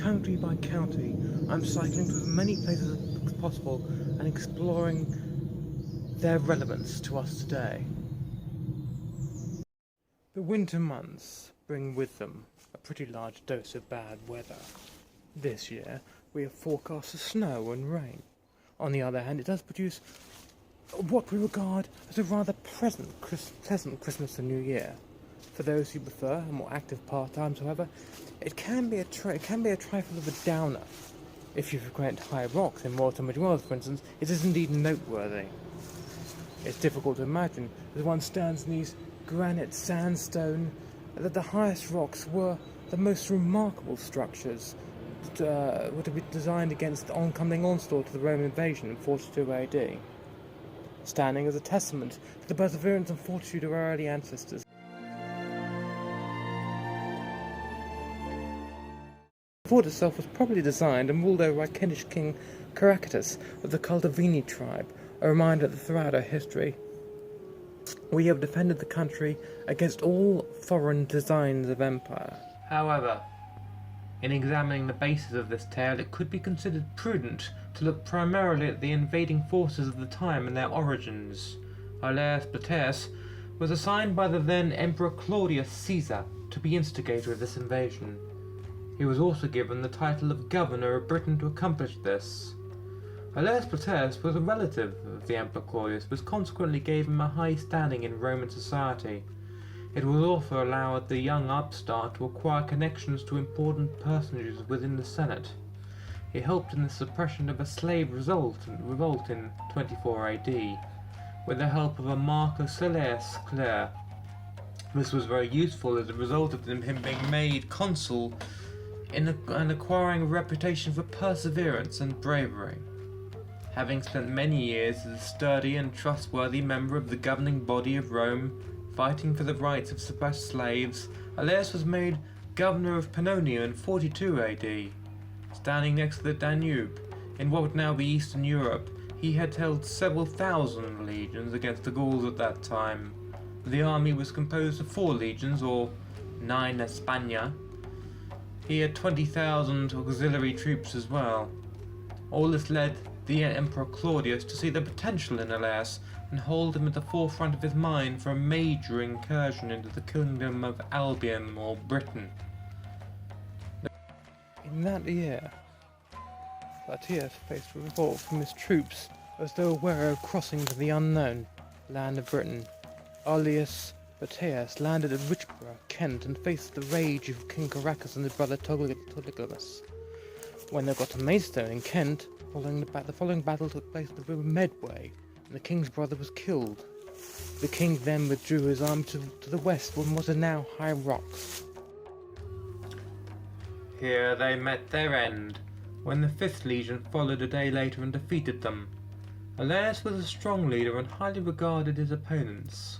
county by county. I'm cycling through as many places as possible and exploring their relevance to us today. The winter months bring with them a pretty large dose of bad weather. This year we have forecast of snow and rain. On the other hand, it does produce what we regard as a rather pleasant Christmas and New Year. For those who prefer a more active part-times, however, it can be a trifle of a downer. If you frequent high rocks in Royal Tunbridge Wells, for instance, it is indeed noteworthy. It's difficult to imagine, as one stands in these granite sandstone, that the highest rocks were the most remarkable structures that were to be designed against the oncoming onslaught of the Roman invasion in 42 AD, standing as a testament to the perseverance and fortitude of our early ancestors. The fort itself was probably designed and ruled over by Kentish king Caractacus of the Cultivini tribe, a reminder that throughout our history we have defended the country against all foreign designs of empire. However, in examining the basis of this tale, it could be considered prudent to look primarily at the invading forces of the time and their origins. Aulus Plateus was assigned by the then Emperor Claudius Caesar to be instigator of this invasion. He was also given the title of Governor of Britain to accomplish this. Aulus Plateus was a relative of the Emperor Claudius, which consequently gave him a high standing in Roman society. It would also allow the young upstart to acquire connections to important personages within the Senate. He helped in the suppression of a slave revolt in 24 AD, with the help of a Marcus Aurelius Clare. This was very useful as a result of him being made consul and acquiring a reputation for perseverance and bravery. Having spent many years as a sturdy and trustworthy member of the governing body of Rome, fighting for the rights of suppressed slaves, Aulus was made governor of Pannonia in 42 AD. Standing next to the Danube, in what would now be Eastern Europe, he had held several thousand legions against the Gauls at that time. The army was composed of 4 legions, or 9 Espana. He had 20,000 auxiliary troops as well. All this led the Emperor Claudius to see the potential in Aulus and hold him at the forefront of his mind for a major incursion into the kingdom of Albion, or Britain. In that year, Plateus faced revolt from his troops as though aware of crossing to the unknown land of Britain. Aulus Plateus landed at Richborough, Kent, and faced the rage of King Caractacus and his brother Ptolemy. When they got to Maidstone in Kent, the following battle took place at the river Medway, and the king's brother was killed. The king then withdrew his army to the west on what are now high rocks. Here they met their end, when the 5th Legion followed a day later and defeated them. Aulus was a strong leader and highly regarded his opponents.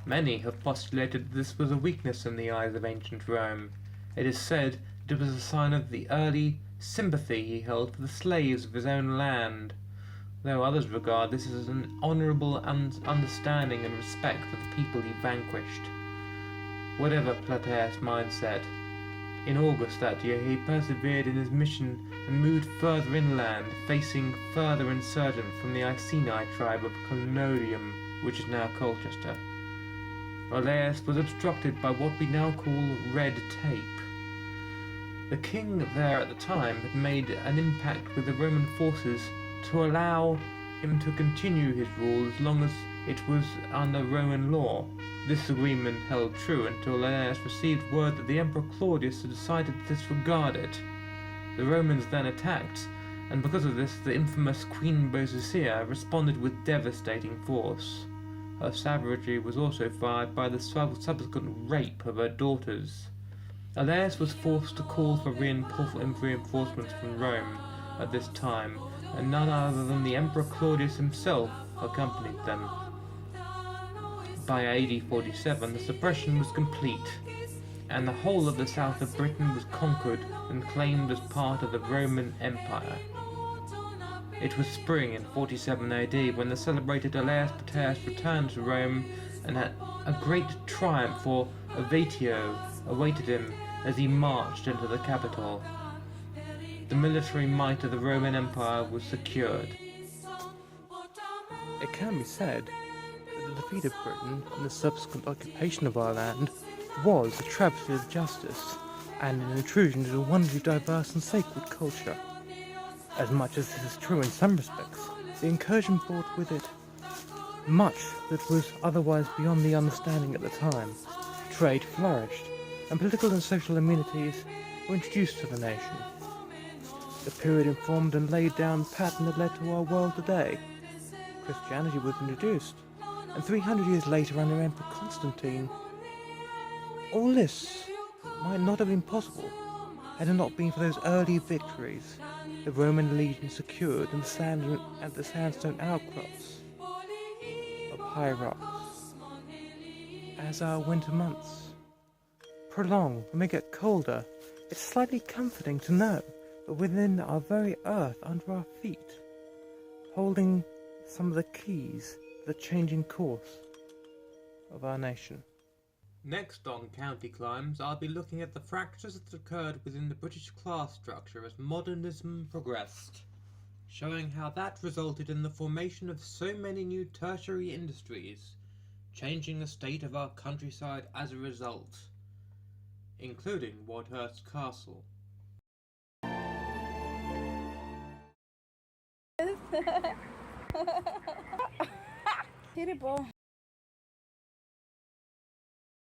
Many have postulated that this was a weakness in the eyes of ancient Rome. It is said that it was a sign of the early sympathy he held for the slaves of his own land, though others regard this as an honourable understanding and respect for the people he vanquished. Whatever Plateus' mindset, in August that year he persevered in his mission and moved further inland, facing further insurgents from the Iceni tribe of Colonium, which is now Colchester. Aulus was obstructed by what we now call red tape. The king there at the time had made an impact with the Roman forces to allow him to continue his rule as long as it was under Roman law. This agreement held true until Aulus received word that the Emperor Claudius had decided to disregard it. The Romans then attacked, and because of this the infamous Queen Boadicea responded with devastating force. Her savagery was also fired by the subsequent rape of her daughters. Aulus was forced to call for reinforcements from Rome at this time, and none other than the Emperor Claudius himself accompanied them. By AD 47 the suppression was complete, and the whole of the south of Britain was conquered and claimed as part of the Roman Empire. It was spring in 47 AD when the celebrated Aulus Plateus returned to Rome, and a great triumph for Avatio awaited him as he marched into the capital. the military might of the Roman Empire was secured. It can be said that the defeat of Britain and the subsequent occupation of our land was a travesty of justice and an intrusion into a wonderfully diverse and sacred culture. As much as this is true in some respects, the incursion brought with it much that was otherwise beyond the understanding at the time. Trade flourished, and political and social amenities were introduced to the nation. The period informed and laid down the pattern that led to our world today. Christianity was introduced, and 300 years later under Emperor Constantine, all this might not have been possible had it not been for those early victories the Roman legion secured in the sandstone outcrops of high rocks. As our winter months prolong and may get colder, it's slightly comforting to know that within our very earth under our feet, holding some of the keys to the changing course of our nation. Next on County Climbs, I'll be looking at the fractures that occurred within the British class structure as modernism progressed, showing how that resulted in the formation of so many new tertiary industries, changing the state of our countryside as a result, including Wadhurst Castle. Terrible.